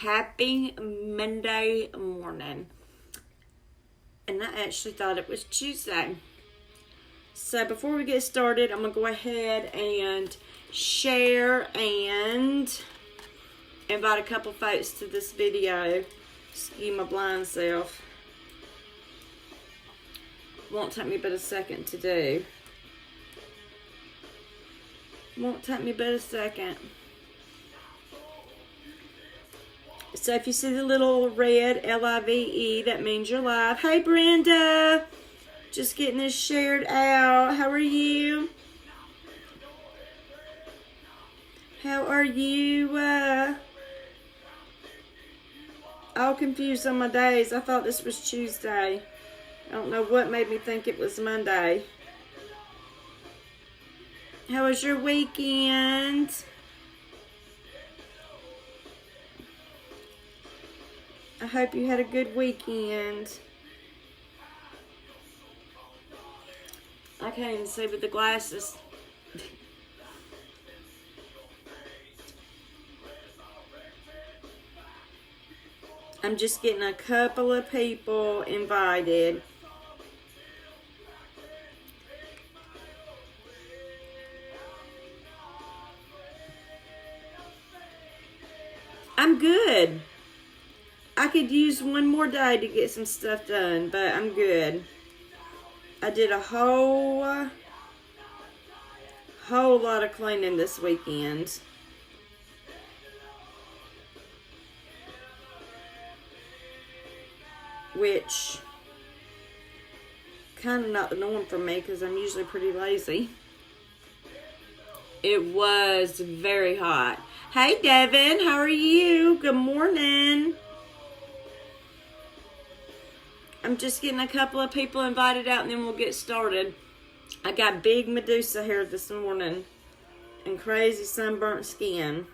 Happy Monday morning. And I actually thought it was Tuesday. So before we get started, I'm going to go ahead and share and invite a couple folks to this video. Excuse my blind self. Won't take me but a second to do. Won't take me but a second. So if you see the little red LIVE, that means you're live. Hey Brenda! Just getting this shared out. How are you? How are you? All confused on my days. I thought this was Tuesday. I don't know what made me think it was Monday. How was your weekend? I hope you had a good weekend. I can't even see with the glasses. I'm just getting a couple of people invited. I'm good. I could use one more day to get some stuff done, but I'm good. I did a whole lot of cleaning this weekend. Which, kind of not the norm for me because I'm usually pretty lazy. It was very hot. Hey Devin, how are you? Good morning. I'm just getting a couple of people invited out and then we'll get started. I got big Medusa hair this morning and crazy sunburnt skin.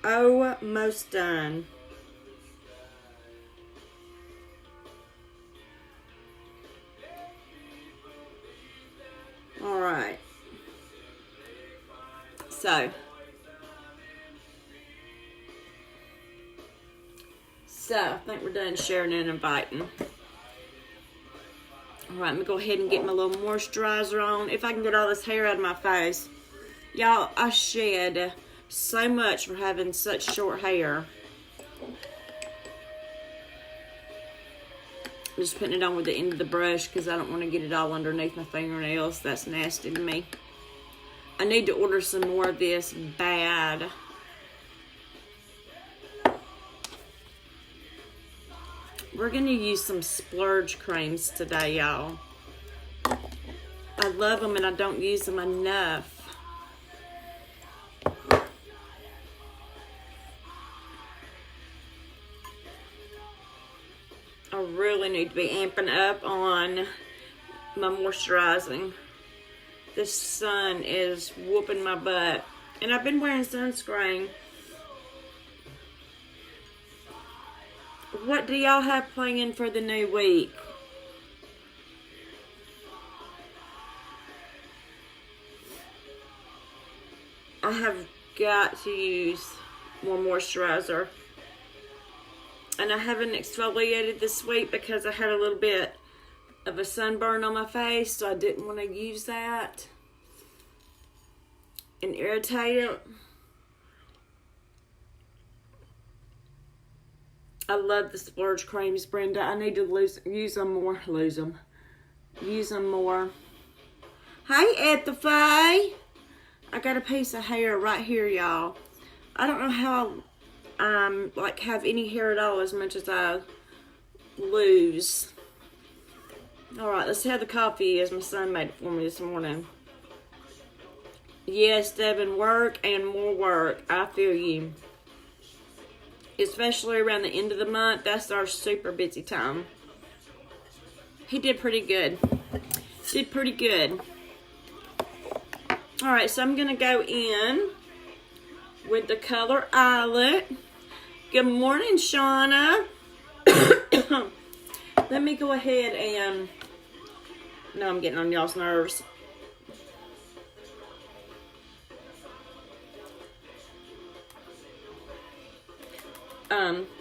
Almost done. All right. So I think we're done sharing and inviting. All right, I'm going to go ahead and get my little moisturizer on. If I can get all this hair out of my face. Y'all, I shed so much for having such short hair. I'm just putting it on with the end of the brush because I don't want to get it all underneath my fingernails. That's nasty to me. I need to order some more of this bad. We're going to use some Splugre creams today, y'all. I love them and I don't use them enough. I really need to be amping up on my moisturizing. This sun is whooping my butt. And I've been wearing sunscreen. What do y'all have planned for the new week? I have got to use more moisturizer. And I haven't exfoliated this week because I had a little bit of a sunburn on my face, so I didn't want to use that and irritate it. I love the Splurge creams, Brenda. I need to use them more. Use them more. Hey, Ethafay. I got a piece of hair right here, y'all. I don't know how like have any hair at all as much as I lose. Alright, let's see how the coffee is. My son made it for me this morning. Yes, Devin, work and more work. I feel you. Especially around the end of the month. That's our super busy time. He did pretty good. Did pretty good. Alright, so I'm going to go in with the color Eyelet. Good morning, Shauna. Let me go ahead and... No, I'm getting on y'all's nerves.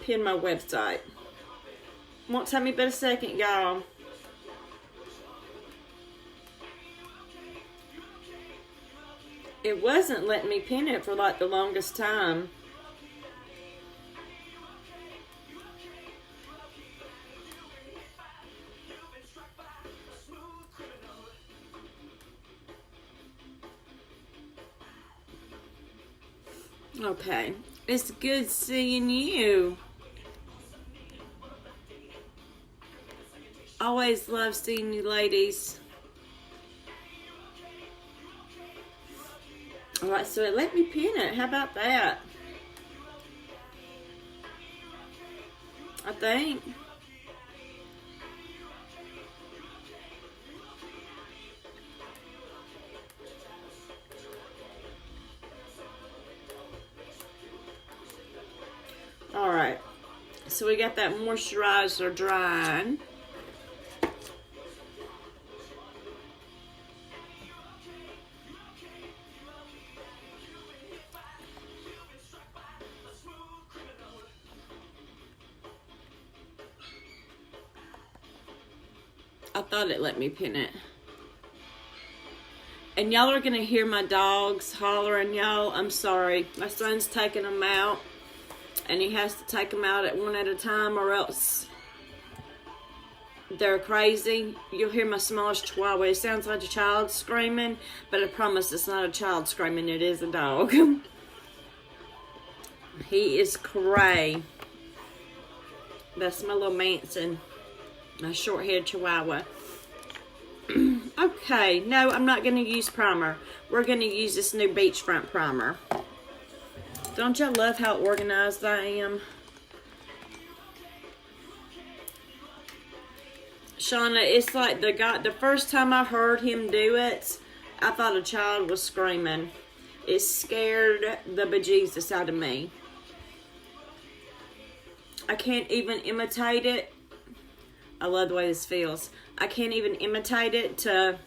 pin my website. Won't take me but a second, y'all. It wasn't letting me pin it for like the longest time. Okay, it's good seeing you. Always love seeing you ladies. Alright, so it let me pin it. How about that? I think. Alright, so we got that moisturizer drying. I thought it let me pin it. And y'all are going to hear my dogs hollering, y'all. I'm sorry. My son's taking them out. And he has to take them out at one at a time or else they're crazy. You'll hear my smallest chihuahua. It sounds like a child screaming, but I promise it's not a child screaming. It is a dog. He is cray. That's my little Manson. My short-haired chihuahua. Okay, no, I'm not going to use primer. We're going to use this new beachfront primer. Don't y'all love how organized I am? Shauna, it's like the first time I heard him do it, I thought a child was screaming. It scared the bejesus out of me. I can't even imitate it. I love the way this feels. I can't even imitate it to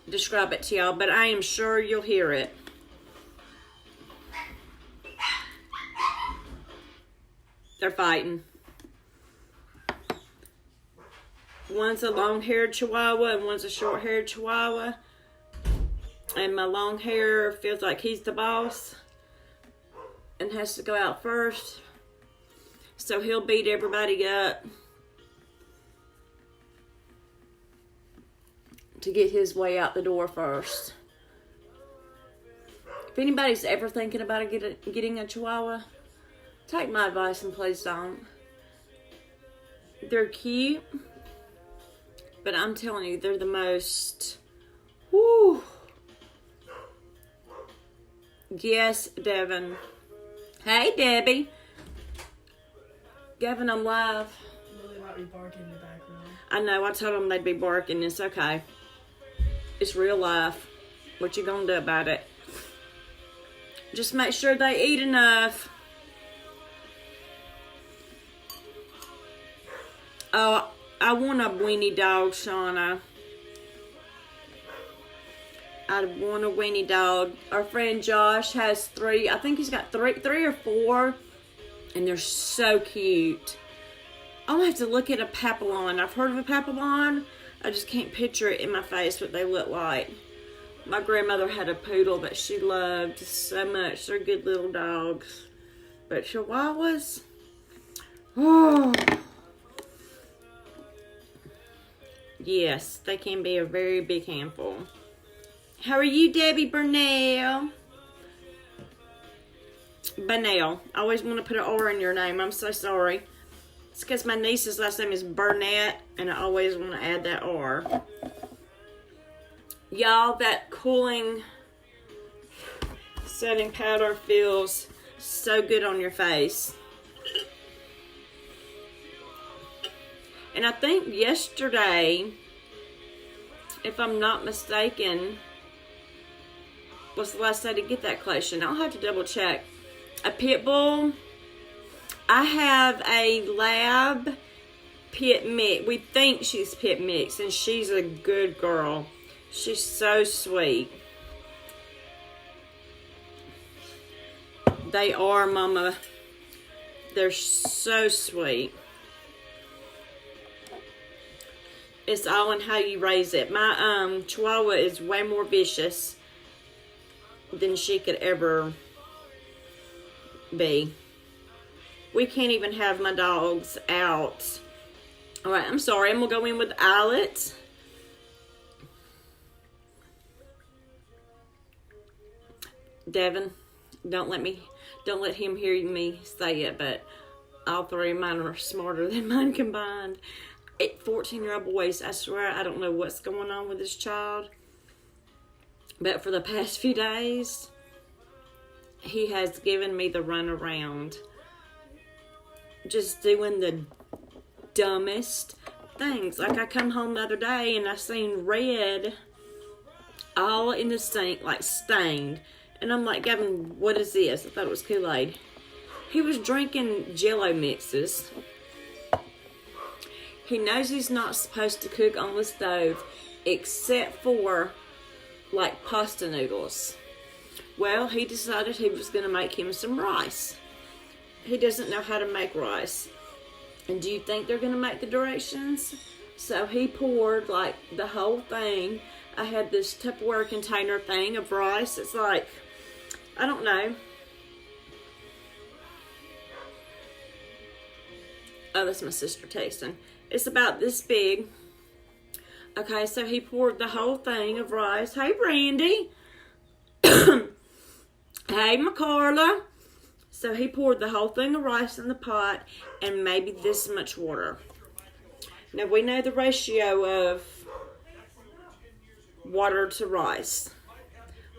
describe it to y'all, but I am sure you'll hear it. They're fighting. One's a long-haired chihuahua and one's a short-haired chihuahua. And my long hair feels like he's the boss and has to go out first. So he'll beat everybody up to get his way out the door first. If anybody's ever thinking about getting a chihuahua, take my advice and please don't. They're cute, but I'm telling you, they're the most, whoo. Yes, Devin. Hey, Debbie. Gavin, I'm live. Lily might be barking in the background. I know, I told them they'd be barking. It's okay. It's real life. What you gonna do about it? Just make sure they eat enough. Oh, I want a weenie dog, Shauna. I want a weenie dog. Our friend Josh has 3. I think he's got three or 4. And they're so cute. I'll have to look at a papillon. I've heard of a papillon. I just can't picture it in my face what they look like. My grandmother had a poodle that she loved so much. They're good little dogs. But chihuahuas, oh. Yes, they can be a very big handful. How are you, Debbie Burnell? Burnell. I always want to put an R in your name. I'm so sorry. It's because my niece's last name is Burnett, and I always want to add that R. Y'all, that cooling setting powder feels so good on your face. And I think yesterday, if I'm not mistaken, was the last day to get that collection. I'll have to double check. A pit bull. I have a lab pit mix. We think she's pit mix, and she's a good girl. She's so sweet. They are, Mama. They're so sweet. It's all in how you raise it. My Chihuahua is way more vicious than she could ever be. We can't even have my dogs out. Alright, I'm sorry. I'm going to go in with Eyelet. Devin, don't let him hear me say it, but all three of mine are smarter than mine combined. 14-year-old boys, I swear I don't know what's going on with this child. But for the past few days, he has given me the runaround. Just doing the dumbest things. Like I come home the other day and I seen red all in the sink, like stained. And I'm like, Gavin, what is this? I thought it was Kool-Aid. He was drinking Jello mixes. He knows he's not supposed to cook on the stove except for like pasta noodles. Well, he decided he was going to make him some rice. He doesn't know how to make rice. And do you think they're going to make the directions? So he poured like the whole thing. I had this Tupperware container thing of rice. It's like, I don't know. Oh, that's my sister texting. It's about this big. Okay, so he poured the whole thing of rice. Hey, Brandy. Hey, McCarla. So he poured the whole thing of rice in the pot and maybe this much water. Now, we know the ratio of water to rice.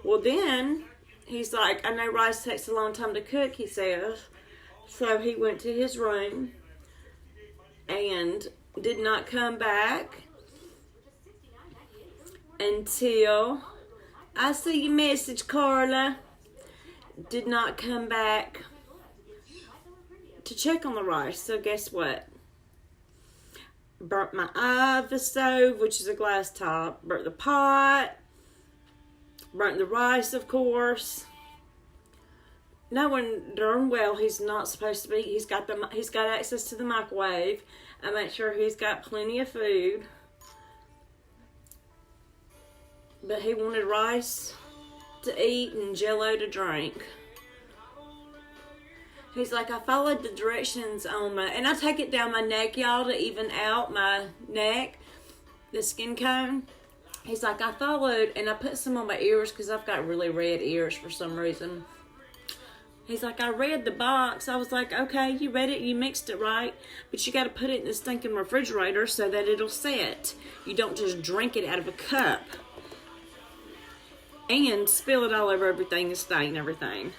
Well, then, he's like, I know rice takes a long time to cook, he says. So he went to his room and did not come back until I see your message, Carla. Did not come back to check on the rice. So guess what? Burnt my eye of the stove, which is a glass top. Burnt the pot. Burnt the rice, of course. Knowing darn well he's not supposed to be. He's got access to the microwave. I make sure he's got plenty of food. But he wanted rice to eat and Jello to drink. He's like, I followed the directions on my, and I take it down my neck, y'all, to even out my neck, the skin cone. He's like, I followed, and I put some on my ears because I've got really red ears for some reason. He's like, I read the box. I was like, okay, you read it, you mixed it right, but you got to put it in the stinking refrigerator so that it'll set. You don't just drink it out of a cup and spill it all over everything and stain everything.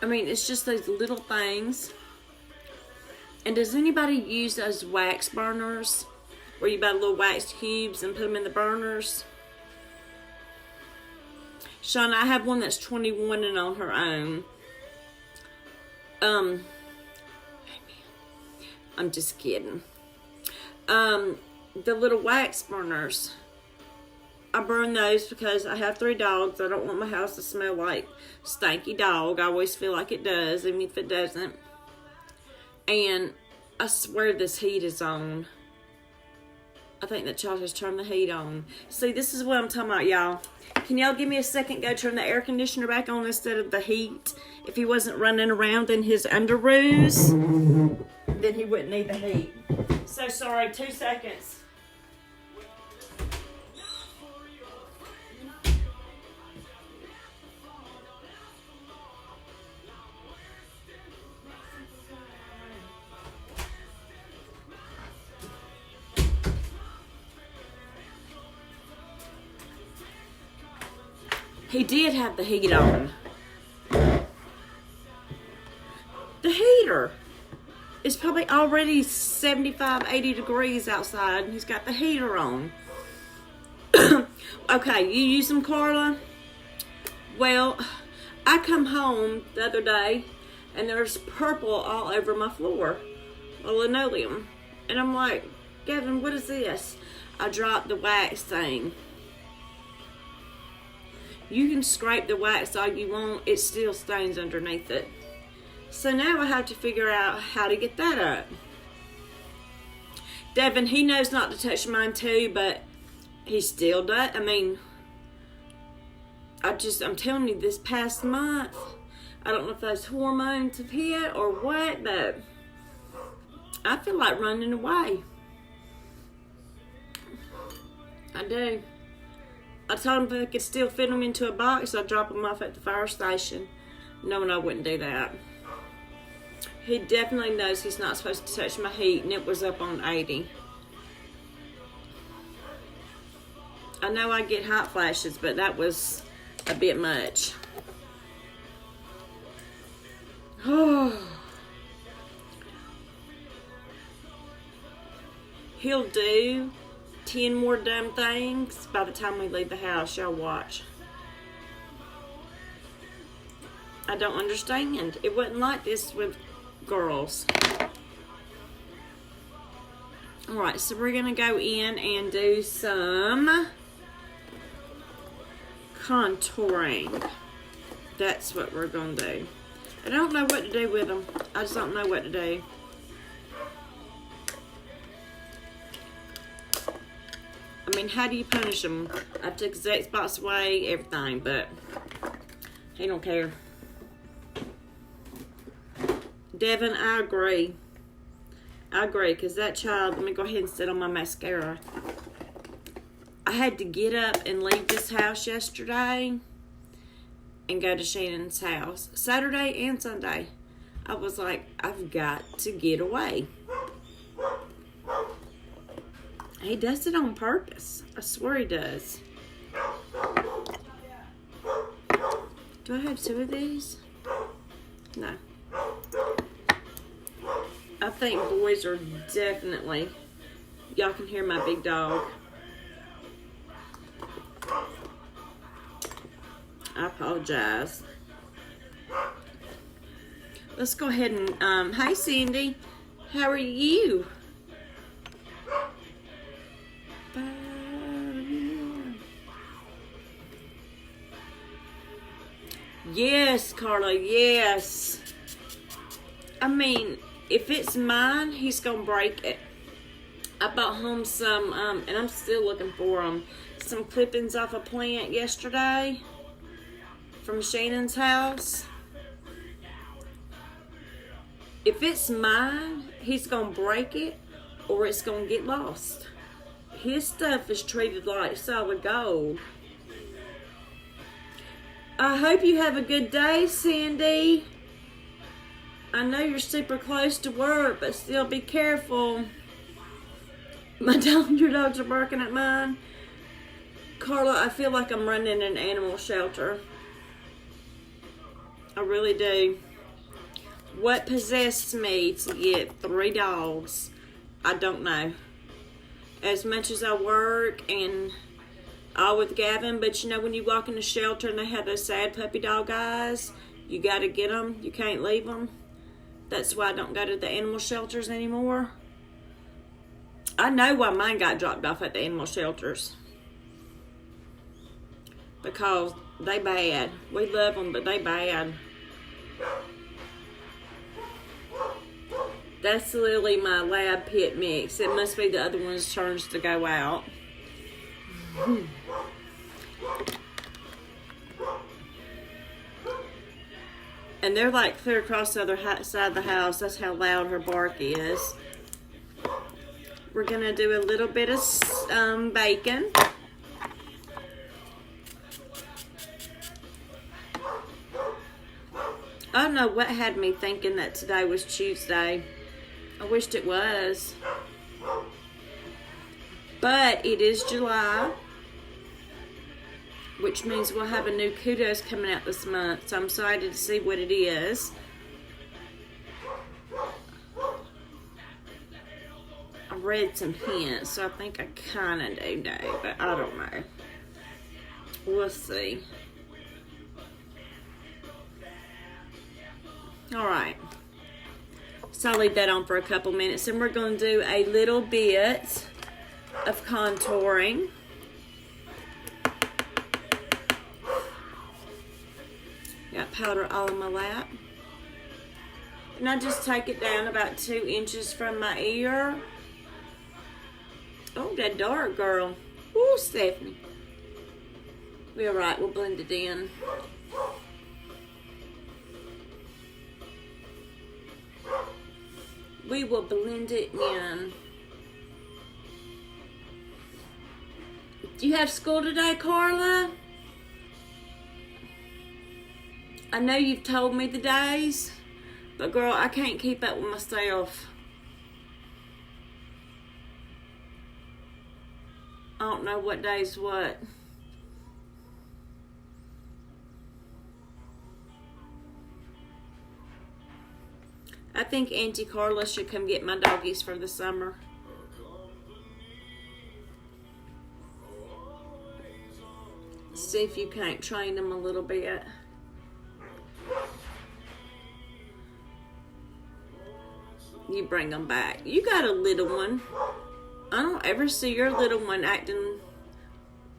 I mean, it's just those little things. And does anybody use those wax burners where you buy little wax cubes and put them in the burners? Shauna, I have one that's 21 and on her own. I'm just kidding. The little wax burners, I burn those because I have 3 dogs. I don't want my house to smell like stanky dog. I always feel like it does, even if it doesn't. And I swear this heat is on. I think that child has turned the heat on. See, this is what I'm talking about, y'all. Can y'all give me a second? Go turn the air conditioner back on instead of the heat. If he wasn't running around in his underoos, then he wouldn't need the heat. So sorry, 2 seconds. He did have the heat on. The heater is probably already 75, 80 degrees outside, and he's got the heater on. Okay, you use them, Carla? Well, I come home the other day, and there's purple all over my floor, a linoleum. And I'm like, Gavin, what is this? I dropped the wax thing. You can scrape the wax all you want, it still stains underneath it. So now I have to figure out how to get that up. Devin, he knows not to touch mine too, but he still does. I mean, I'm telling you, this past month, I don't know if those hormones have hit or what, but I feel like running away. I do. I told him if I could still fit them into a box, I'd drop them off at the fire station. Knowing I wouldn't do that. He definitely knows he's not supposed to touch my heat, and it was up on 80. I know I get hot flashes, but that was a bit much. Oh. He'll do 10 more dumb things by the time we leave the house. Y'all watch. I don't understand. It wasn't like this with girls. Alright, so we're going to go in and do some contouring. That's what we're going to do. I don't know what to do with them. I just don't know what to do. I mean, how do you punish them? I took his Xbox away, everything, but he don't care. Devin, I agree. I agree, because that child, let me go ahead and sit on my mascara. I had to get up and leave this house yesterday and go to Shannon's house. Saturday and Sunday. I was like, I've got to get away. He does it on purpose. I swear he does. Do I have 2 of these? No. I think boys are definitely... Y'all can hear my big dog. I apologize. Let's go ahead and... Hi, Cindy. How are you? Yes, Carla, yes. I mean, if it's mine, he's gonna break it. I bought home some, and I'm still looking for them, some clippings off a plant yesterday from Shannon's house. If it's mine, he's gonna break it or it's gonna get lost. His stuff is treated like solid gold. I hope you have a good day, Cindy. I know you're super close to work, but still be careful. Your dogs are barking at mine. Carla, I feel like I'm running an animal shelter. I really do. What possessed me to get 3 dogs? I don't know. As much as I work and all with Gavin, but you know when you walk in the shelter and they have those sad puppy dog eyes, you got to get them. You can't leave them. That's why I don't go to the animal shelters anymore. I know why mine got dropped off at the animal shelters. Because they bad. We love them, but they bad. That's literally my lab pit mix. It must be the other one's turns to go out. And they're like clear across the other side of the house. That's how loud her bark is. We're going to do a little bit of bacon. I don't know what had me thinking that today was Tuesday. I wished it was. But it is July, which means we'll have a new kudos coming out this month. So I'm excited to see what it is. I read some hints, so I think I kind of do know, but I don't know. We'll see. Alright. So I'll leave that on for a couple minutes, and we're going to do a little bit of contouring. Got powder all in my lap. And I just take it down about 2 inches from my ear. Oh, that dark, girl. Ooh, Stephanie. We're alright, we'll blend it in. We will blend it in. Do you have school today, Carla? I know you've told me the days, but girl, I can't keep up with myself. I don't know what day's what. I think Auntie Carla should come get my doggies for the summer. See if you can't train them a little bit. You bring them back. You got a little one. I don't ever see your little one acting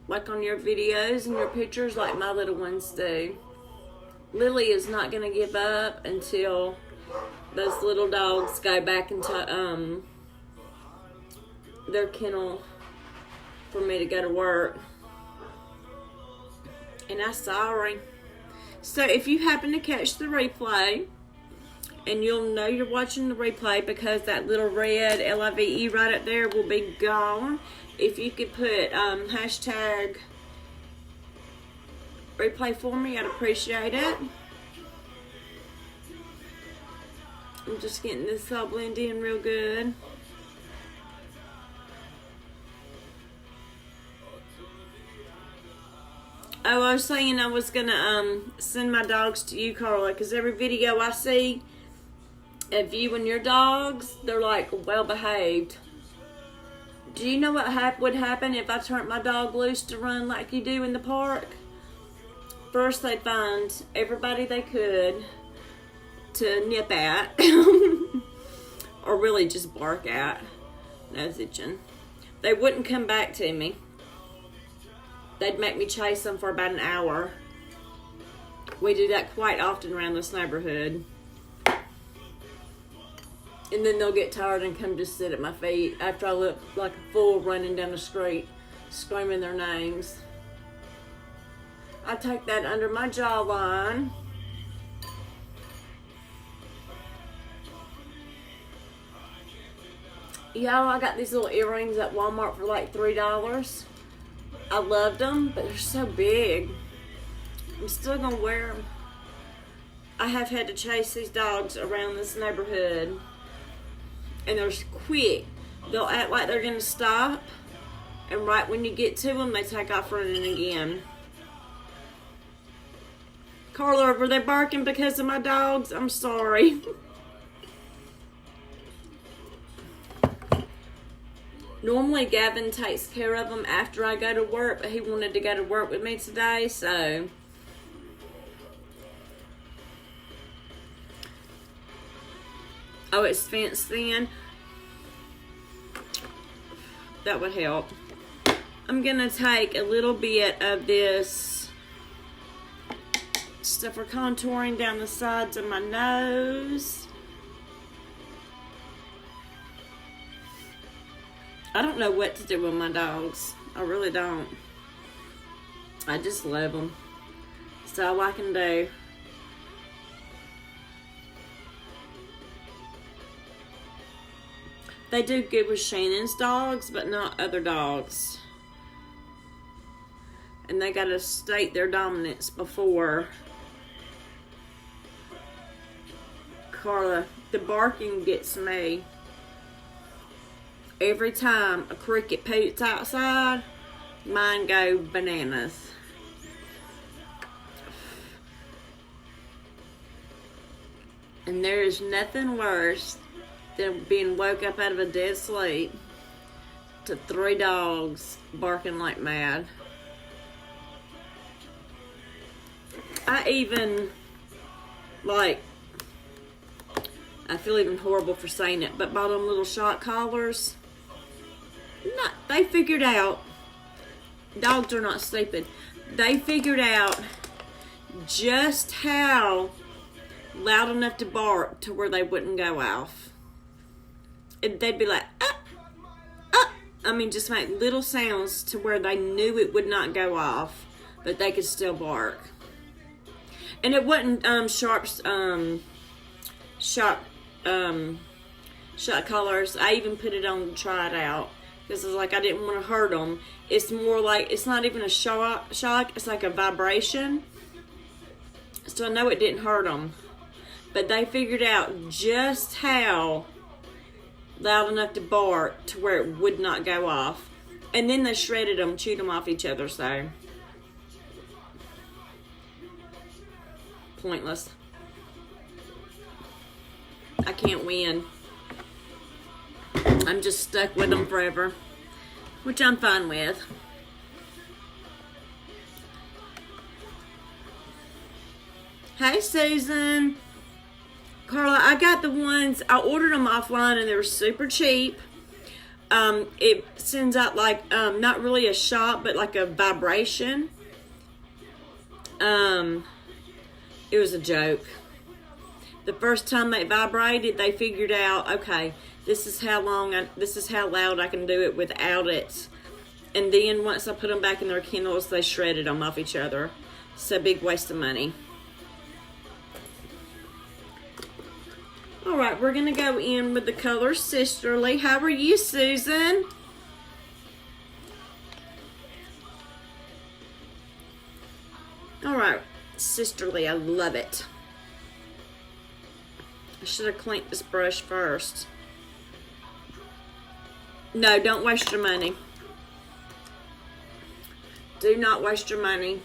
like on your videos and your pictures like my little ones do. Lily is not going to give up until those little dogs go back into their kennel for me to go to work. And I'm sorry. So if you happen to catch the replay, and you'll know you're watching the replay because that little red LIVE right up there will be gone. If you could put hashtag replay for me, I'd appreciate it. I'm just getting this all blended in real good. Oh, I was saying I was gonna send my dogs to you, Carla, because every video I see of you and your dogs, they're like well behaved. Do you know what would happen if I turned my dog loose to run like you do in the park? First, they'd find everybody they could to nip at, or really just bark at. Nose itching. They wouldn't come back to me. They'd make me chase them for about an hour. We do that quite often around this neighborhood. And then they'll get tired and come just sit at my feet after I look like a fool running down the street, screaming their names. I take that under my jawline. Y'all, I got these little earrings at Walmart for like $3. I loved them, but they're so big. I'm still gonna wear them. I have had to chase these dogs around this neighborhood. And they're quick. They'll act like they're gonna stop, and right when you get to them, they take off running again. Carla, were they barking because of my dogs? I'm sorry. Normally, Gavin takes care of them after I go to work, but he wanted to go to work with me today, so oh, it's fenced in. That would help. I'm gonna take a little bit of this stuff for contouring down the sides of my nose. I don't know what to do with my dogs. I really don't. I just love them. That's all I can do. They do good with Shannon's dogs, but not other dogs. And they gotta state their dominance before. Carla, the barking gets me. Every time a cricket poots outside, mine go bananas. And there is nothing worse than being woke up out of a dead sleep to 3 dogs barking like mad. I even, I feel even horrible for saying it, but bought them little shot collars. They figured out, dogs are not stupid. They figured out just how loud enough to bark to where they wouldn't go off. They'd be like, ah, ah. I mean, just make little sounds to where they knew it would not go off, but they could still bark. And it wasn't sharp shot collars. I even put it on to try it out because it's like I didn't want to hurt them. It's more like, it's not even a shock, it's like a vibration. So I know it didn't hurt them. But they figured out just how loud enough to bark to where it would not go off. And then they shredded them, chewed them off each other, so pointless. I can't win. I'm just stuck with them forever, which I'm fine with. Hey, Susan. Carla, I got the ones, I ordered them offline and they were super cheap. It sends out like, not really a shock, but like a vibration. It was a joke. The first time they vibrated, they figured out, okay, this is how loud I can do it without it. And then once I put them back in their kennels, they shredded them off each other. So big waste of money. All right, we're going to go in with the color Sisterly. How are you, Susan? All right, Sisterly, I love it. I should have cleaned this brush first. No, don't waste your money. Do not waste your money.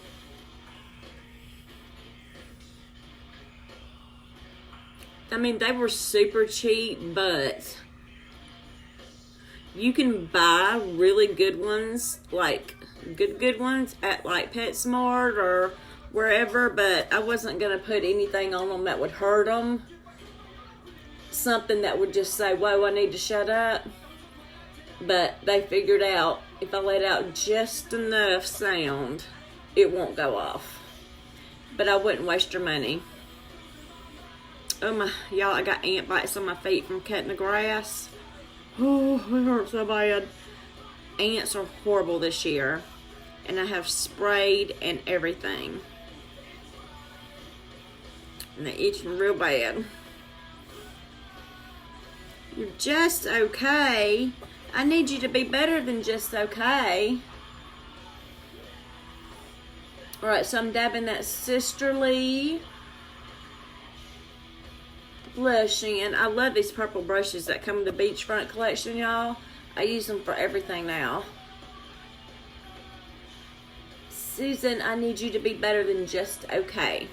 I mean, they were super cheap, but you can buy really good ones, like good ones at like PetSmart or wherever, but I wasn't going to put anything on them that would hurt them. Something that would just say, whoa, I need to shut up. But they figured out if I let out just enough sound, it won't go off. But I wouldn't waste your money. Oh my, y'all, I got ant bites on my feet from cutting the grass. Oh, it hurts so bad. Ants are horrible this year. And I have sprayed and everything. And they're itching real bad. You're just okay. I need you to be better than just okay. Alright, so I'm dabbing that Sisterly blush in. I love these purple brushes that come in the beachfront collection, y'all. I use them for everything now. Susan, I need you to be better than just okay.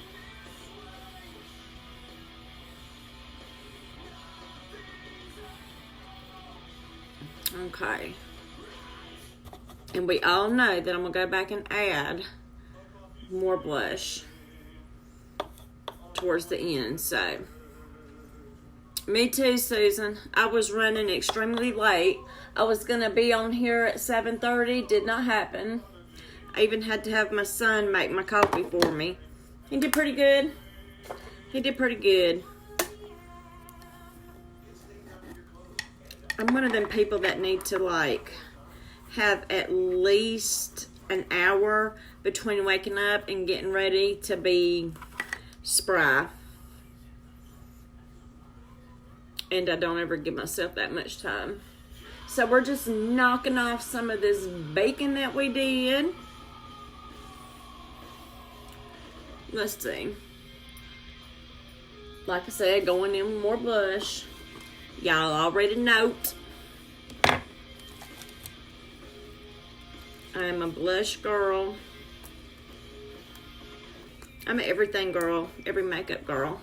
Okay. And we all know that I'm going to go back and add more blush towards the end, so. Me too, Susan. I was running extremely late. I was going to be on here at 7:30. Did not happen. I even had to have my son make my coffee for me. He did pretty good. He did pretty good. I'm one of them people that need to like have at least an hour between waking up and getting ready to be spry. And I don't ever give myself that much time. So we're just knocking off some of this bacon that we did. Let's see. Like I said, going in with more blush. Y'all already note. I am a blush girl. I'm an everything girl. Every makeup girl.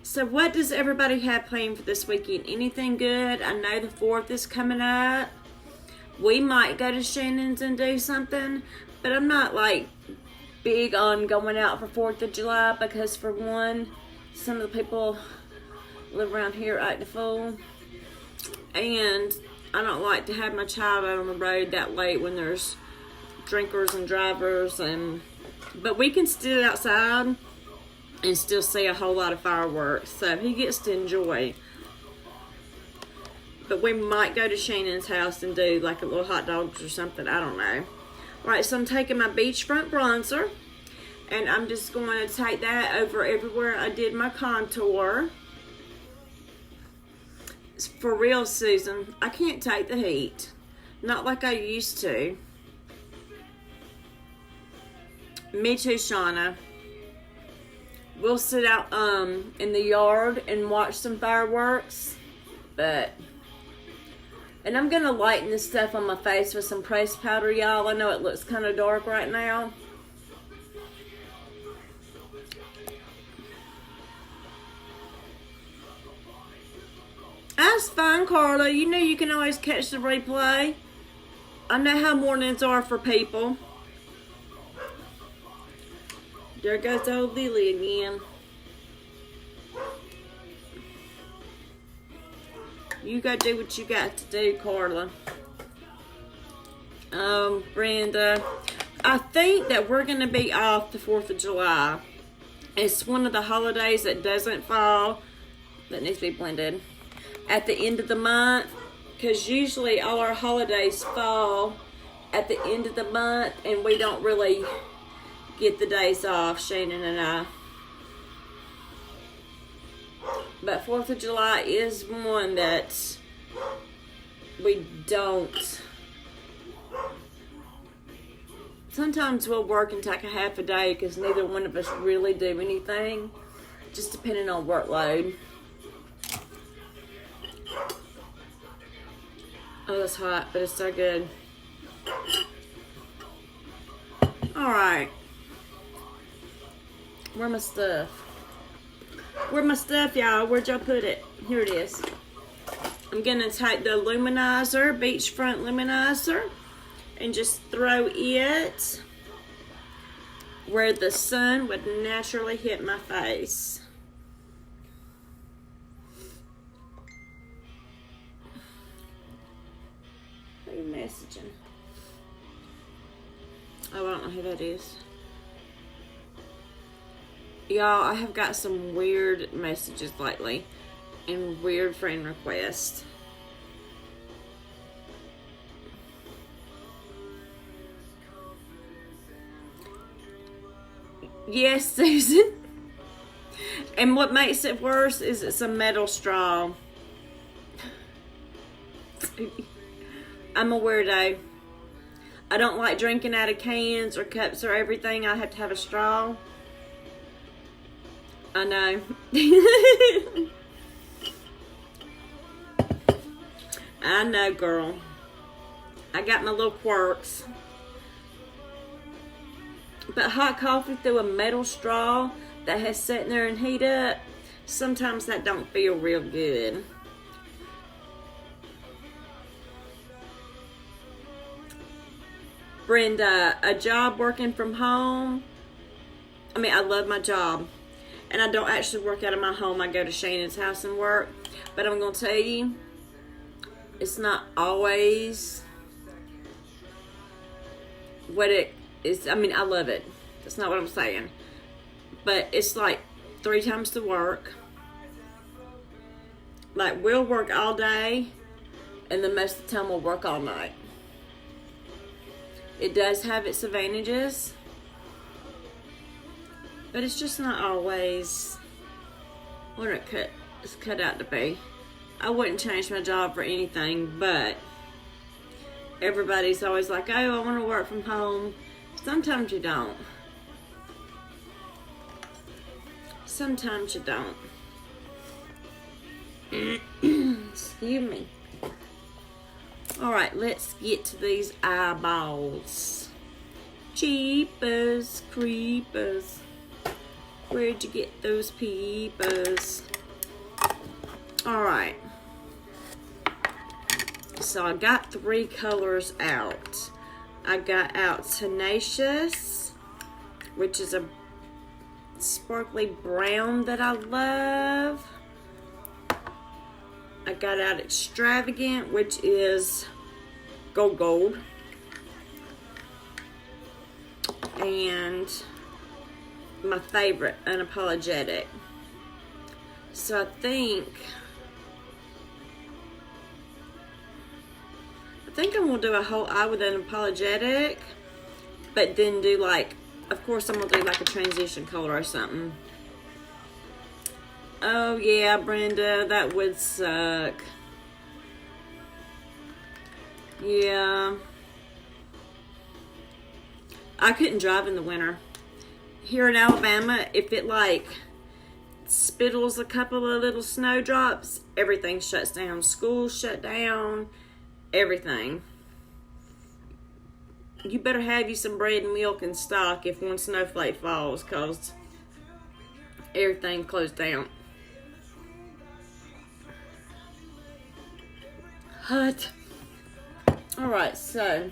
So what does everybody have planned for this weekend? Anything good? I know the 4th is coming up. We might go to Shannon's and do something. But I'm not like big on going out for 4th of July. Because for one, some of the people live around here act a fool. And I don't like to have my child out on the road that late when there's drinkers and drivers, but we can sit outside and still see a whole lot of fireworks, so he gets to enjoy. But we might go to Shannon's house and do like a little hot dogs or something. I don't know. Alright, so I'm taking my beachfront bronzer, and I'm just going to take that over everywhere I did my contour. For real, Susan, I can't take the heat. Not like I used to. Me too, Shauna. We'll sit out in the yard and watch some fireworks. And I'm going to lighten this stuff on my face with some pressed powder, y'all. I know it looks kind of dark right now. That's fine, Carla. You know you can always catch the replay. I know how mornings are for people. There goes old Lily again. You gotta do what you got to do, Carla. Brenda, I think that we're gonna be off the 4th of July. It's one of the holidays that doesn't fall, that needs to be blended, at the end of the month, because usually all our holidays fall at the end of the month, and we don't really get the days off, Shannon and I. But 4th of July is one that we don't. Sometimes we'll work and take a half a day because neither one of us really do anything, just depending on workload. Oh, that's hot, but it's so good. Alright. Where's my stuff? Where's my stuff, y'all? Where'd y'all put it? Here it is. I'm going to take the luminizer, beachfront luminizer, and just throw it where the sun would naturally hit my face. Who are you messaging? Oh, I don't know who that is. Y'all, I have got some weird messages lately and weird friend requests. Yes, Susan. And what makes it worse is it's a metal straw. I'm a weirdo. I don't like drinking out of cans or cups or everything. I have to have a straw. I know. I know, girl. I got my little quirks. But hot coffee through a metal straw that has sat there and heat up, sometimes that don't feel real good. Brenda, a job working from home. I mean, I love my job. And I don't actually work out of my home. I go to Shannon's house and work. But I'm going to tell you, it's not always what it is. I mean, I love it. That's not what I'm saying. But it's like 3 times the work. Like, we'll work all day, and the most of the time we'll work all night. It does have its advantages. But it's just not always what it's cut out to be. I wouldn't change my job for anything, but everybody's always like, oh, I want to work from home. Sometimes you don't. Sometimes you don't. Excuse me. Alright, let's get to these eyeballs. Jeepers creepers. Where'd you get those peepers? Alright. So I got 3 colors out. I got out Tenacious, which is a sparkly brown that I love. I got out Extravagant, which is gold. and my favorite, Unapologetic. So I think I'm gonna do a whole eye with Unapologetic, but then do like, of course I'm gonna do like a transition color or something. Oh yeah, Brenda, that would suck. Yeah. I couldn't drive in the winter. Here in Alabama, if it like spittles a couple of little snowdrops, everything shuts down. Schools shut down, everything. You better have you some bread and milk in stock if one snowflake falls, because everything closed down. Hot. Alright, so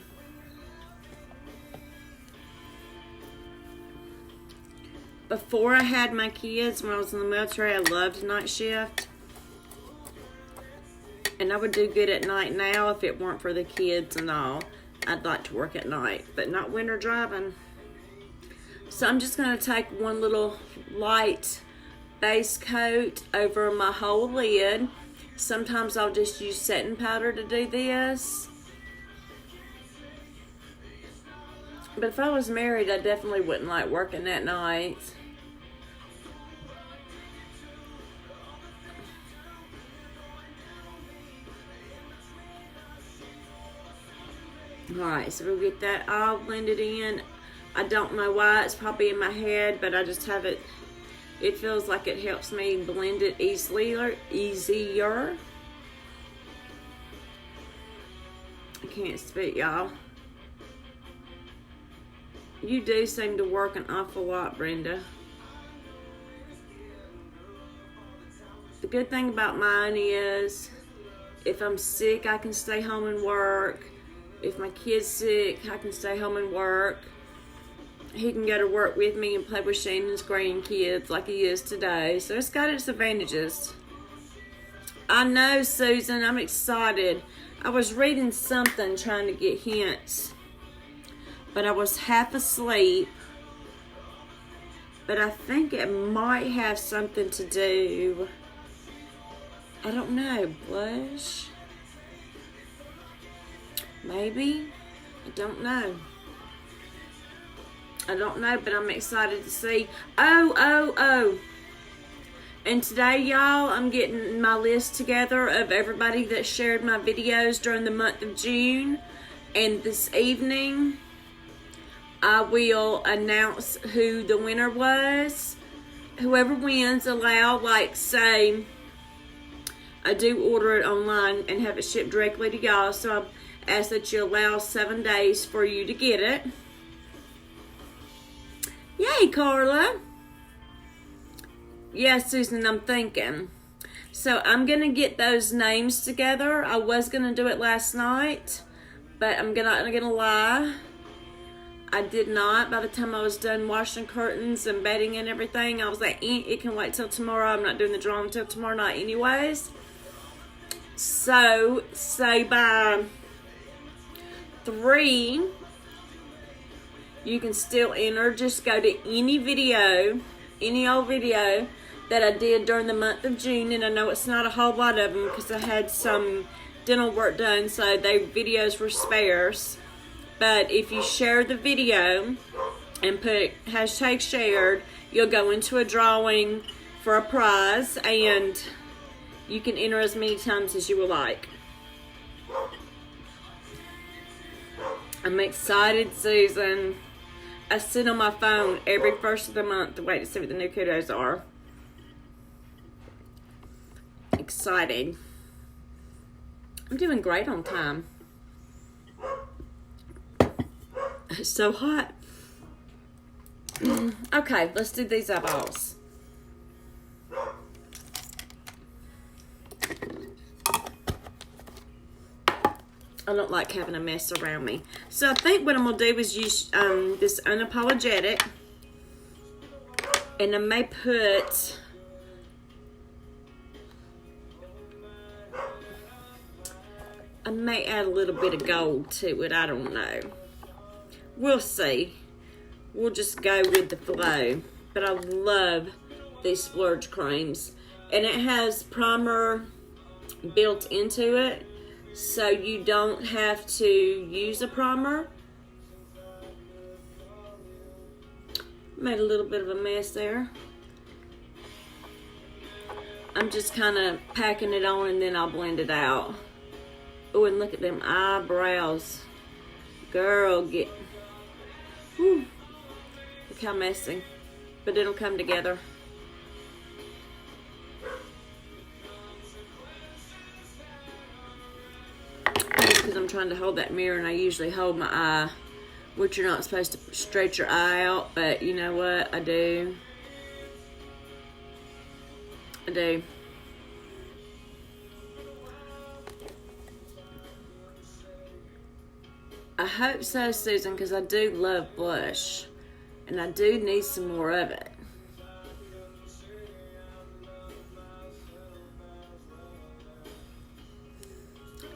before I had my kids, when I was in the military, I loved night shift. And I would do good at night now if it weren't for the kids and all. I'd like to work at night, but not winter driving. So I'm just going to take one little light base coat over my whole lid. Sometimes I'll just use setting powder to do this. But if I was married, I definitely wouldn't like working at night. Alright, so we'll get that all blended in. I don't know why, it's probably in my head, but I just have it. It feels like it helps me blend it easier. I can't speak, y'all. You do seem to work an awful lot, Brenda. The good thing about mine is if I'm sick, I can stay home and work. If my kid's sick, I can stay home and work. He can go to work with me and play with Shannon's grandkids like he is today. So it's got its advantages. I know, Susan, I'm excited. I was reading something trying to get hints, but I was half asleep. But I think it might have something to do, I don't know, blush? Maybe? I don't know. I don't know, but I'm excited to see. Oh. And today, y'all, I'm getting my list together of everybody that shared my videos during the month of June. And this evening, I will announce who the winner was. Whoever wins, allow, like, say, I do order it online and have it shipped directly to y'all. So I ask that you allow 7 days for you to get it. Yay, Carla. Yeah, Susan, I'm thinking. So I'm going to get those names together. I was going to do it last night, but I'm not going to lie. I did not. By the time I was done washing curtains and bedding and everything, I was like, it can wait till tomorrow. I'm not doing the drawing until tomorrow night anyways. So, say by 3, you can still enter. Just go to any video, any old video that I did during the month of June. And I know it's not a whole lot of them because I had some dental work done, so they videos were sparse. But if you share the video and put hashtag shared, you'll go into a drawing for a prize, and you can enter as many times as you would like. I'm excited, Susan. I sit on my phone every first of the month to wait to see what the new kudos are. Exciting. I'm doing great on time. It's so hot. Okay, let's do these eyeballs. I don't like having a mess around me. So I think what I'm going to do is use this Unapologetic. And I may put... I may add a little bit of gold to it. I don't know. We'll see. we'll just go with the flow. But I love these splurge creams. And it has primer built into it, so you don't have to use a primer. Made a little bit of a mess there. I'm just kind of packing it on and then I'll blend it out. Oh, and look at them eyebrows. Girl, get... Whew. Look how messy. But it'll come together. Because I'm trying to hold that mirror and I usually hold my eye, which you're not supposed to stretch your eye out, but you know what? I do. I do. I hope so, Susan, because I do love blush. And I do need some more of it.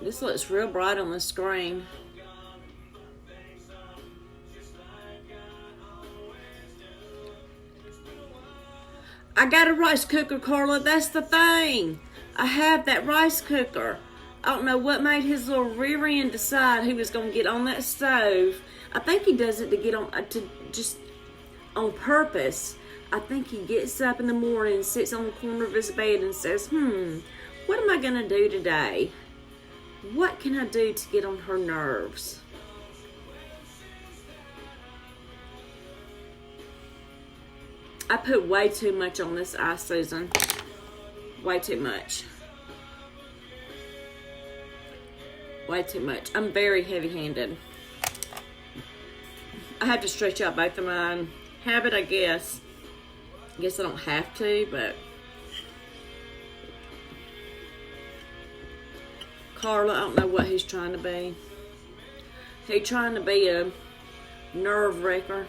This looks real bright on the screen. I got a rice cooker, Carla. That's the thing. I have that rice cooker. I don't know what made his little rear end decide he was going to get on that stove. I think he does it to get on, to just on purpose. I think he gets up in the morning and sits on the corner of his bed and says, what am I going to do today? What can I do to get on her nerves? I put way too much on this eye, Susan. Way too much. Way too much. I'm very heavy-handed. I have to stretch out both of mine. Habit, I guess. I guess I don't have to, but... Carla, I don't know what he's trying to be. He's trying to be a nerve wrecker.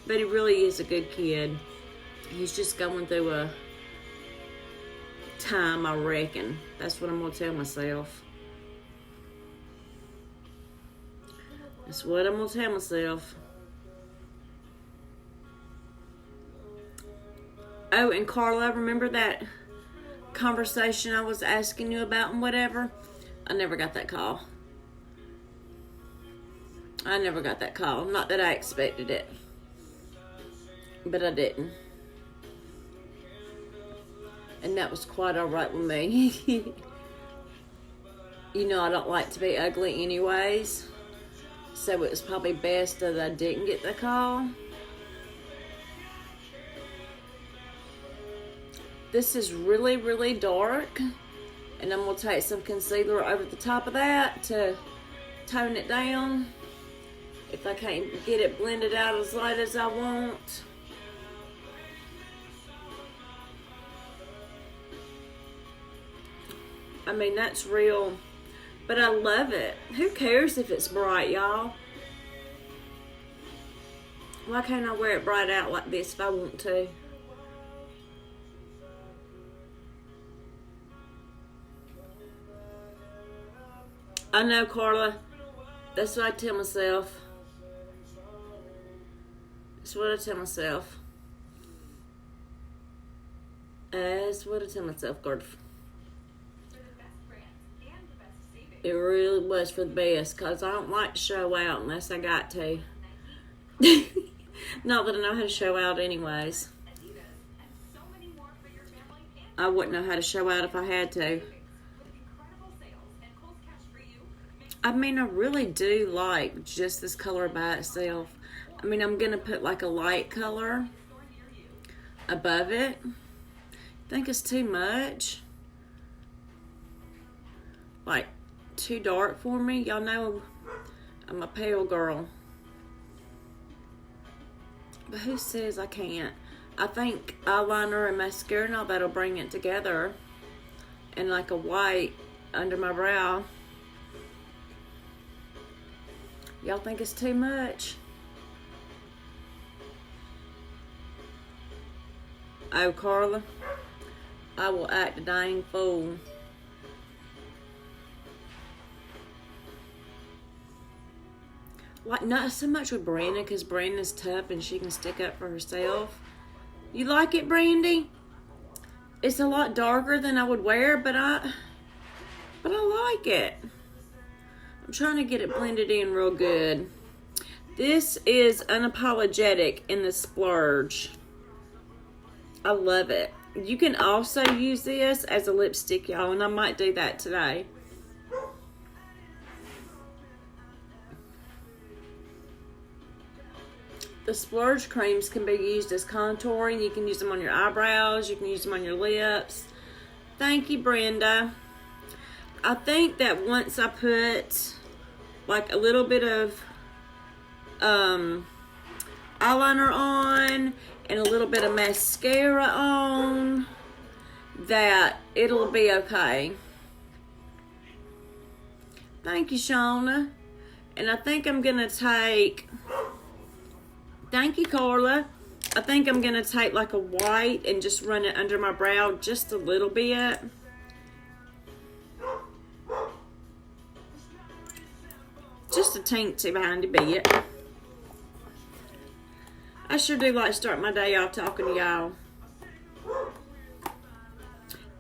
But he really is a good kid. He's just going through a time, I reckon. That's what I'm going to tell myself. That's what I'm going to tell myself. Oh, and Carla, remember that conversation I was asking you about and whatever? I never got that call. I never got that call. Not that I expected it. But I didn't. And that was quite alright with me. You know I don't like to be ugly anyways. So it was probably best that I didn't get the call. This is really, really dark. And I'm going to take some concealer over the top of that to tone it down. If I can't get it blended out as light as I want. I mean, that's real. But I love it. Who cares if it's bright, y'all? Why can't I wear it bright out like this if I want to? I know, Carla. That's what I tell myself. That's what I tell myself. That's what I tell myself, Carla. It really was for the best, because I don't like to show out unless I got to. Not that I know how to show out anyways. I wouldn't know how to show out if I had to. I mean, I really do like just this color by itself. I mean, I'm going to put like a light color above it. Think it's too much. Like, too dark for me. Y'all know I'm a pale girl. But who says I can't? I think eyeliner and mascara and all that'll bring it together. And like a white under my brow. Y'all think it's too much? Oh, Carla, I will act a dang fool. Like, not so much with Brandon, because Brandon's tough and she can stick up for herself. You like it, Brandy? It's a lot darker than I would wear, but I like it. I'm trying to get it blended in real good. This is Unapologetic in the Splurge. I love it. You can also use this as a lipstick, y'all, and I might do that today. The Splurge creams can be used as contouring. You can use them on your eyebrows. You can use them on your lips. Thank you, Brenda. I think that once I put like a little bit of eyeliner on and a little bit of mascara on, that it'll be okay. Thank you, Shauna. And I think I'm going to take... Thank you, Carla. I think I'm going to take like a white and just run it under my brow just a little bit. Just a teensy behind a bit. I sure do like to start my day off talking to y'all.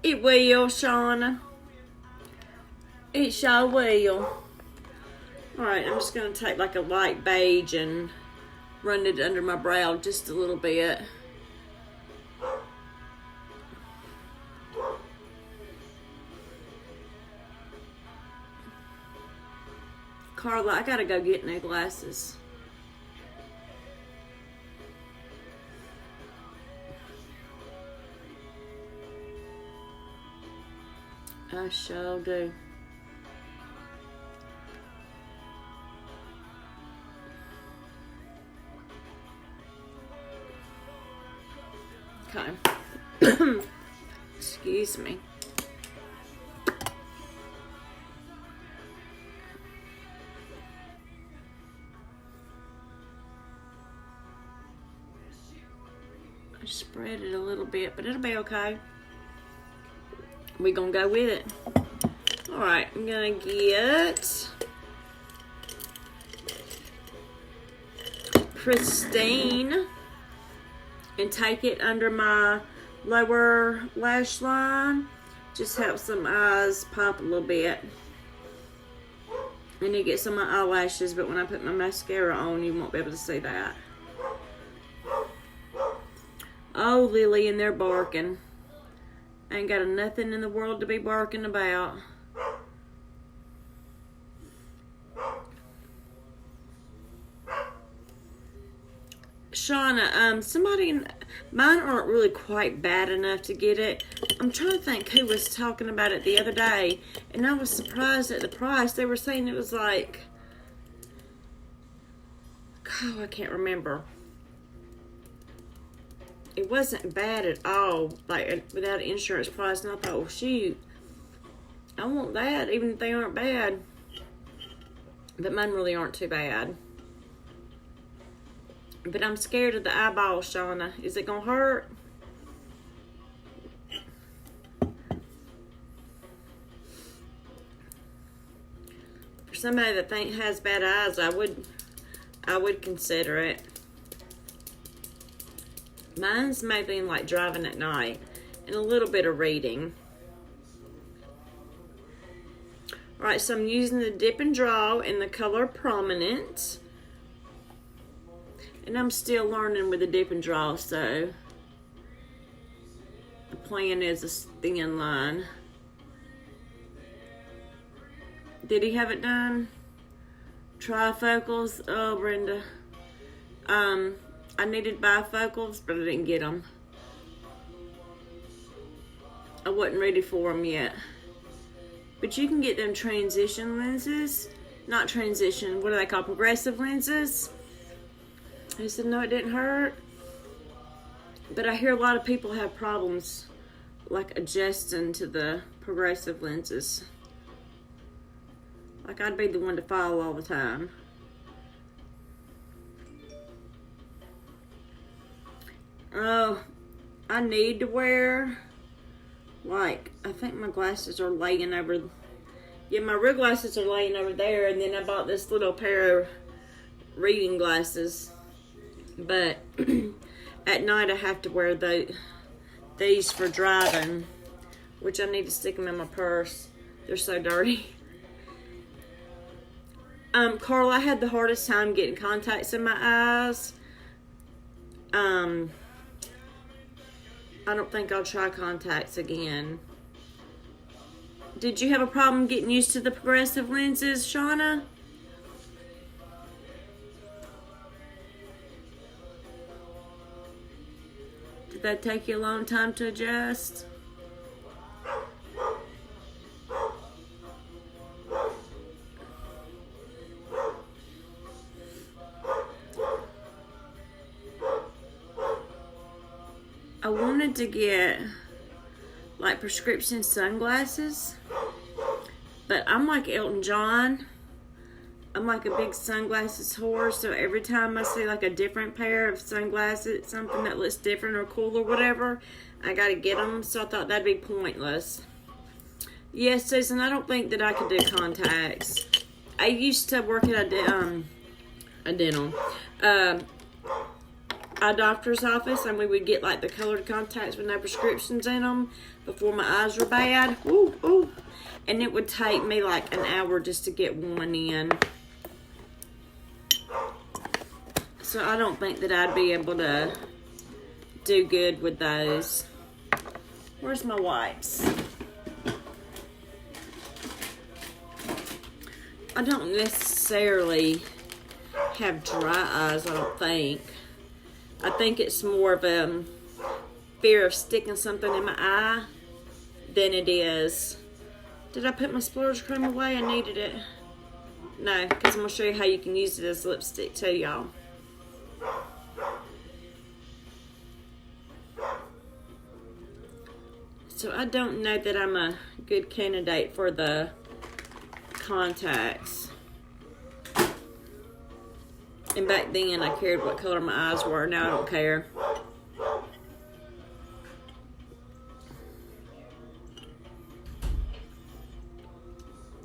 It will, Shauna. It sure will. Alright, I'm just going to take like a light beige and run it under my brow just a little bit. Carla, I gotta go get new glasses. I sure do. Okay. Excuse me. I spread it a little bit, but it'll be okay. We're gonna go with it. Alright, I'm gonna get Pristine and take it under my lower lash line. Just helps some eyes pop a little bit. I need to get some of my eyelashes, but when I put my mascara on, you won't be able to see that. Oh, Lily, and they're barking. I ain't got nothing in the world to be barking about. Shauna, somebody, mine aren't really quite bad enough to get it. I'm trying to think who was talking about it the other day, and I was surprised at the price. They were saying it was like, oh, I can't remember. It wasn't bad at all, like without an insurance price, and I thought, oh shoot, I want that, even if they aren't bad. But mine really aren't too bad. But I'm scared of the eyeball, Shauna. Is it gonna hurt? For somebody that has bad eyes, I would consider it. Mine's maybe in like driving at night and a little bit of reading. Alright, so I'm using the Dip and Draw in the color Prominent. And I'm still learning with the Dip and Draw, so the plan is a thin line. Did he have it done? Trifocals? Oh, Brenda. I needed bifocals, but I didn't get them. I wasn't ready for them yet. But you can get them transition lenses. Not transition, what are they called? Progressive lenses. He said, no, it didn't hurt. But I hear a lot of people have problems like adjusting to the progressive lenses. Like I'd be the one to fall all the time. Oh, I need to wear, like, I think my glasses are laying over, yeah, my real glasses are laying over there, and then I bought this little pair of reading glasses. But at night I have to wear these for driving, which I need to stick them in my purse. They're so dirty. Carl, I had the hardest time getting contacts in my eyes. I don't think I'll try contacts again. Did you have a problem getting used to the progressive lenses, Shauna? Did that take you a long time to adjust? I wanted to get like prescription sunglasses, but I'm like Elton John. I'm like a big sunglasses whore, so every time I see like a different pair of sunglasses, something that looks different or cool or whatever, I gotta get them, so I thought that'd be pointless. Yes, Susan, I don't think that I could do contacts. I used to work at a dental eye doctor's office, and we would get like the colored contacts with no prescriptions in them before my eyes were bad. Ooh, ooh. And it would take me like an hour just to get one in. So I don't think that I'd be able to do good with those. Where's my wipes? I don't necessarily have dry eyes, I don't think. I think it's more of a fear of sticking something in my eye than it is. Did I put my Splugre Cream away? I needed it. No, because I'm going to show you how you can use it as lipstick too, y'all. So I don't know that I'm a good candidate for the contacts. And back then I cared what color my eyes were. Now I don't care.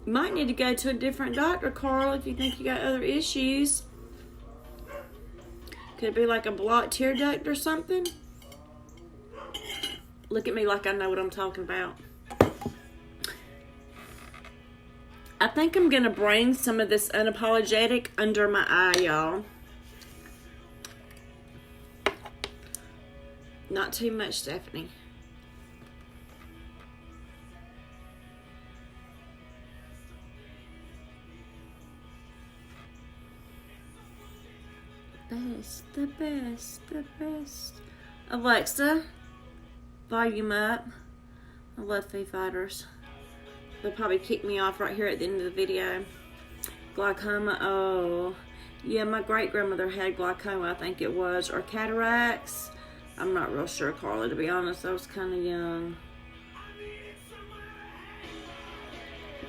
You might need to go to a different doctor, Carl, if you think you got other issues. Could it be like a blocked tear duct or something? Look at me like I know what I'm talking about. I think I'm going to bring some of this Unapologetic under my eye, y'all. Not too much, Stephanie. The best. Alexa, volume up. I love Foo Fighters. They'll probably kick me off right here at the end of the video. Glaucoma, oh. Yeah, my great-grandmother had glaucoma, I think it was. Or cataracts. I'm not real sure, Carla, to be honest. I was kind of young.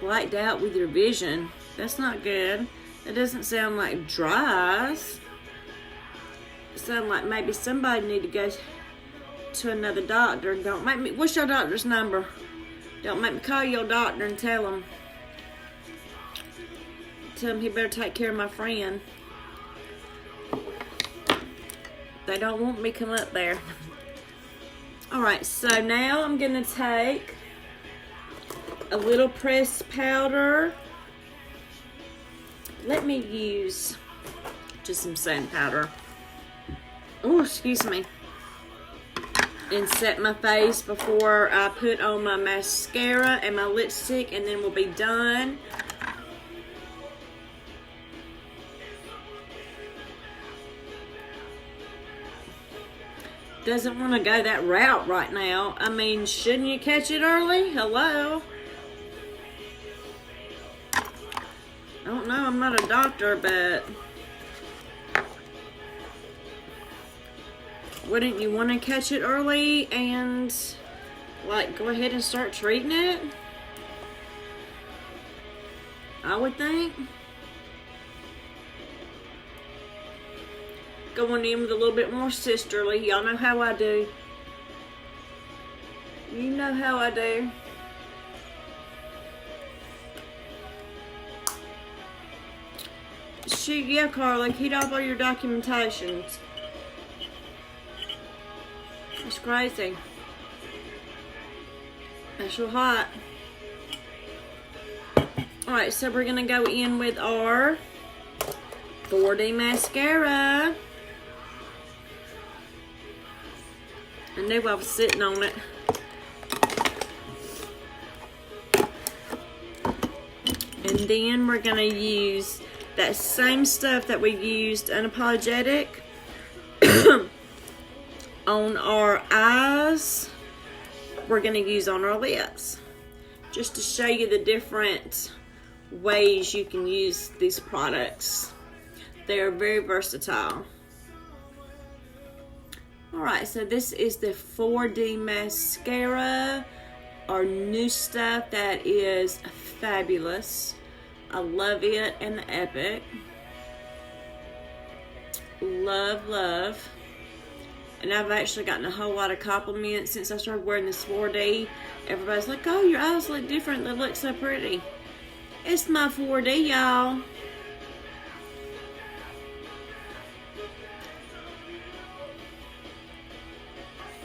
Blacked out with your vision. That's not good. It doesn't sound like dry eyes. It sounds like maybe somebody need to go to another doctor. Don't make me... What's your doctor's number? Don't make me call your doctor and tell him he better take care of my friend. They don't want me come up there. Alright, so now I'm going to take a little pressed powder. Let me use just some sand powder. Oh, excuse me. And set my face before I put on my mascara and my lipstick, and then we'll be done. Doesn't want to go that route right now. I mean, shouldn't you catch it early? Hello? I don't know, I'm not a doctor, but wouldn't you want to catch it early and like go ahead and start treating it? I would think. Going in with a little bit more sisterly. Y'all know how I do. You know how I do. Shoot, yeah, Carla, keep up all your documentations. It's crazy. It's real hot. Alright, so we're gonna go in with our 4D mascara. I knew I was sitting on it. And then we're gonna use that same stuff that we used Unapologetic on our eyes. We're gonna use on our lips, just to show you the different ways you can use these products. They are very versatile. Alright, so this is the 4D mascara, our new stuff that is fabulous. I love it and the Epic. Love, love. And I've actually gotten a whole lot of compliments since I started wearing this 4D. Everybody's like, oh, your eyes look different. They look so pretty. It's my 4D, y'all.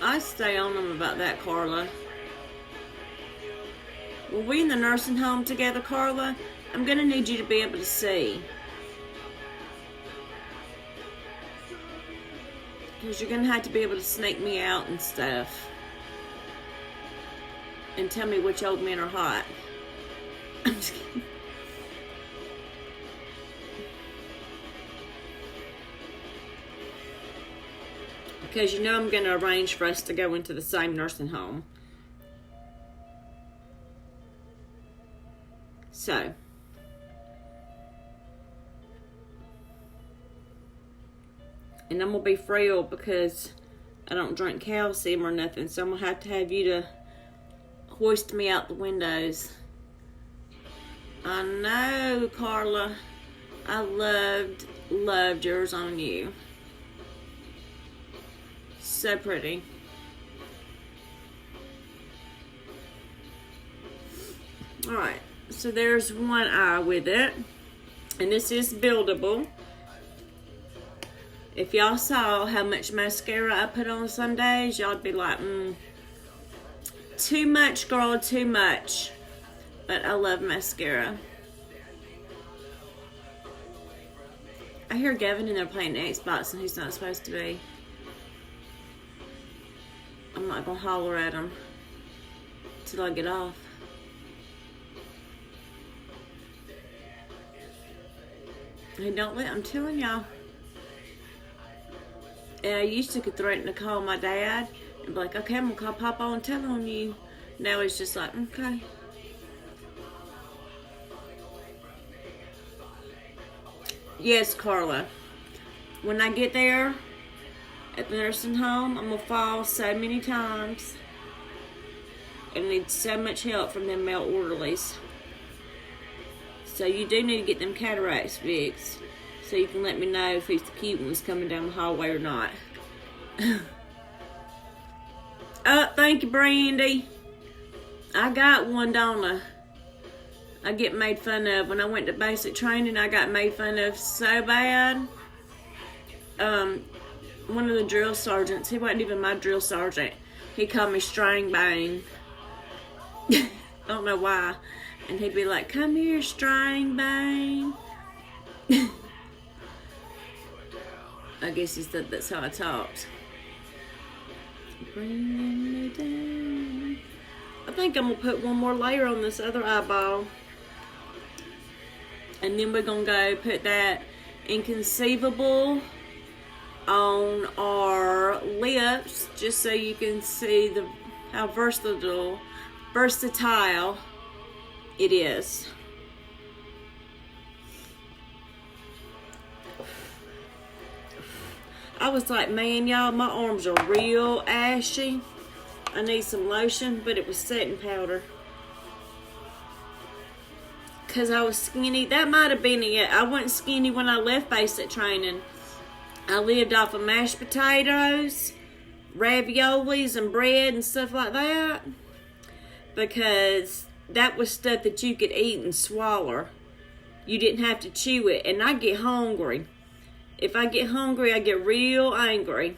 I stay on them about that, Carla. Were we in the nursing home together, Carla? I'm gonna need you to be able to see. Because you're gonna have to be able to sneak me out and stuff. And tell me which old men are hot. I'm just kidding. Because you know I'm gonna arrange for us to go into the same nursing home. So. And I'm going to be frail because I don't drink calcium or nothing. So I'm going to have you to hoist me out the windows. I know, Carla. I loved yours on you. So pretty. Alright. So there's one eye with it. And this is buildable. If y'all saw how much mascara I put on some days, y'all'd be like, too much, girl, too much. But I love mascara. I hear Gavin in there playing Xbox and he's not supposed to be. I'm not gonna holler at him till I get off. Hey, don't let, I'm telling y'all. And I used to could threaten to call my dad and be like, okay, I'm gonna call Papa and tell on you. Now it's just like, okay. Yes, Carla. When I get there at the nursing home, I'm gonna fall so many times. And need so much help from them male orderlies. So you do need to get them cataracts fixed. So you can let me know if it's the cute ones coming down the hallway or not. Thank you, Brandy. I got one, don't I? I get made fun of. When I went to basic training, I got made fun of so bad. One of the drill sergeants, he wasn't even my drill sergeant. He called me String Bang. Don't know why. And he'd be like, come here, String Bang. I guess he said that's how I talked. Bringing me down. I think I'm going to put one more layer on this other eyeball. And then we're going to go put that Inconceivable on our lips. Just so you can see how versatile it is. I was like, man, y'all, my arms are real ashy. I need some lotion, but it was setting powder. Because I was skinny. That might have been it. I wasn't skinny when I left basic training. I lived off of mashed potatoes, raviolis, and bread and stuff like you didn't have to chew it. And I get hungry. If I get hungry, I get real angry.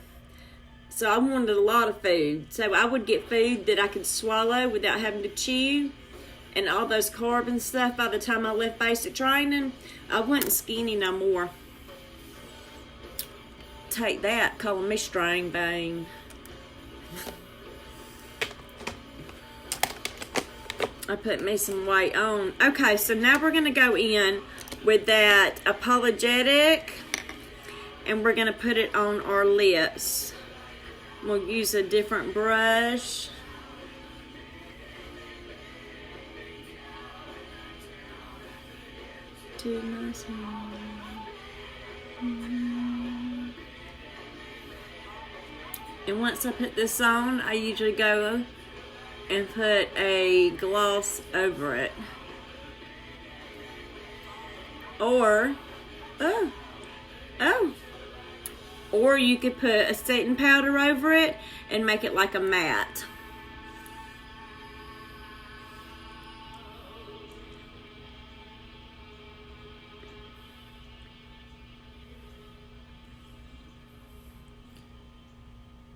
So I wanted a lot of food. So I would get food that I could swallow without having to chew. And all those carbs and stuff, by the time I left basic training, I wasn't skinny no more. Take that, calling me string bang. I put me some weight on. Okay, so now we're going to go in with that apologetic. And we're going to put it on our lips. We'll use a different brush. Too nice. And once I put this on, I usually go and put a gloss over it. Or, or you could put a setting powder over it and make it like a matte.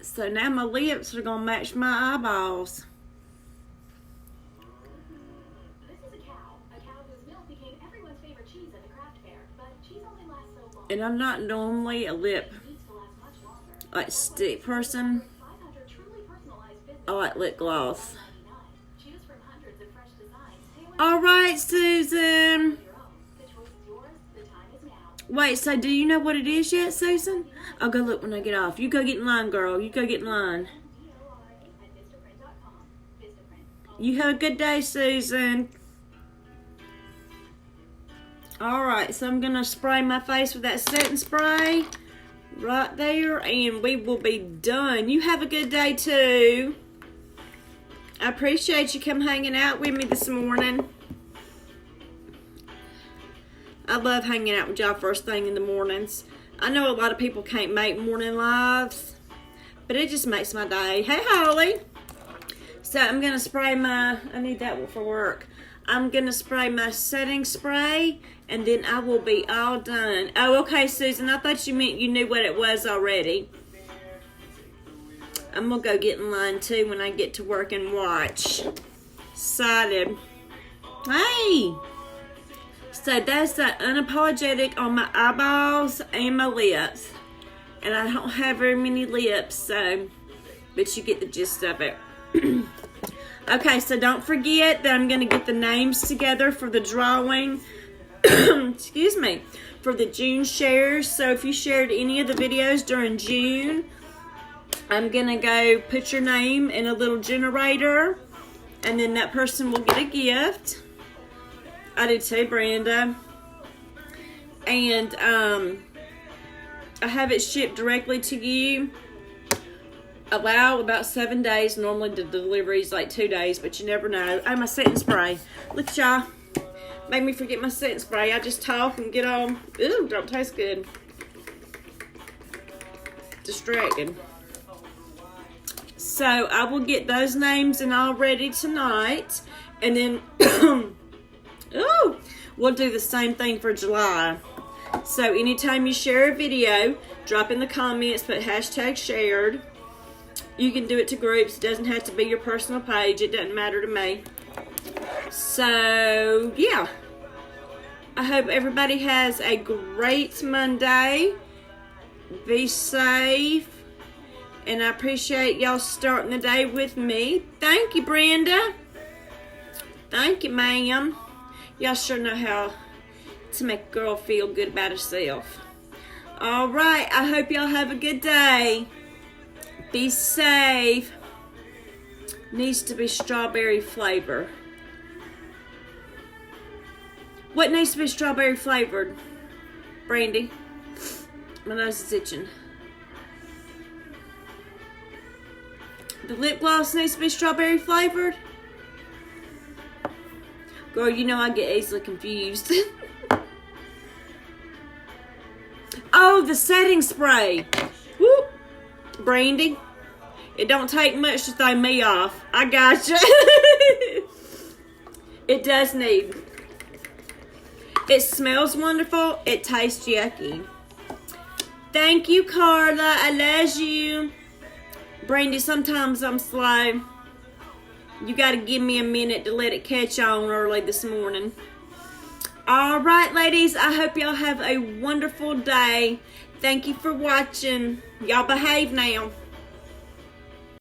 So now my lips are going to match my eyeballs. This is a cow whose milk became everyone's favorite cheese at the craft fair, but cheese only lasts so long. And I'm not normally a lip like stick person. I like lip gloss. All right, Susan. Wait, so do you know what it is yet, Susan? I'll go look when I get off. You go get in line, girl. You go get in line. You have a good day, Susan. All right, so I'm going to spray my face with that setting spray right there, and we will be done. You have a good day, too. I appreciate you come hanging out with me this morning. I love hanging out with y'all first thing in the mornings. I know a lot of people can't make morning lives, but it just makes my day. Hey, Holly. So I'm going to spray I need that one for work. I'm going to spray my setting spray, and then I will be all done. Oh, okay, Susan. I thought you meant you knew what it was already. I'm going to go get in line, too, when I get to work and watch. Excited. Hey! So that's that unapologetic on my eyeballs and my lips. And I don't have very many lips, so, but you get the gist of it. Okay, so don't forget that I'm going to get the names together for the drawing. Excuse me. For the June shares. So if you shared any of the videos during June, I'm going to go put your name in a little generator. And then that person will get a gift. I did too, Brenda. And I have it shipped directly to you. Allow about 7 days. Normally the delivery is like 2 days, but you never know. Oh, my setting spray. Look at y'all. Made me forget my setting spray. I just talk and get on. Ooh, don't taste good. Distracting. So I will get those names and all ready tonight. And then ooh, we'll do the same thing for July. So anytime you share a video, drop in the comments, put hashtag shared. You can do it to groups. It doesn't have to be your personal page. It doesn't matter to me. So, yeah. I hope everybody has a great Monday. Be safe. And I appreciate y'all starting the day with me. Thank you, Brenda. Thank you, ma'am. Y'all sure know how to make a girl feel good about herself. All right. I hope y'all have a good day. Be safe. Needs to be strawberry flavor. What needs to be strawberry flavored? Brandy. My nose is itching. The lip gloss needs to be strawberry flavored. Girl, you know I get easily confused. Oh, the setting spray. Whoop. Brandy, it don't take much to throw me off. I gotcha. It does need. It smells wonderful. It tastes yucky. Thank you, Carla. I love you. Brandy, sometimes I'm slow. You got to give me a minute to let it catch on early this morning. All right, ladies. I hope y'all have a wonderful day. Thank you for watching. Y'all behave now.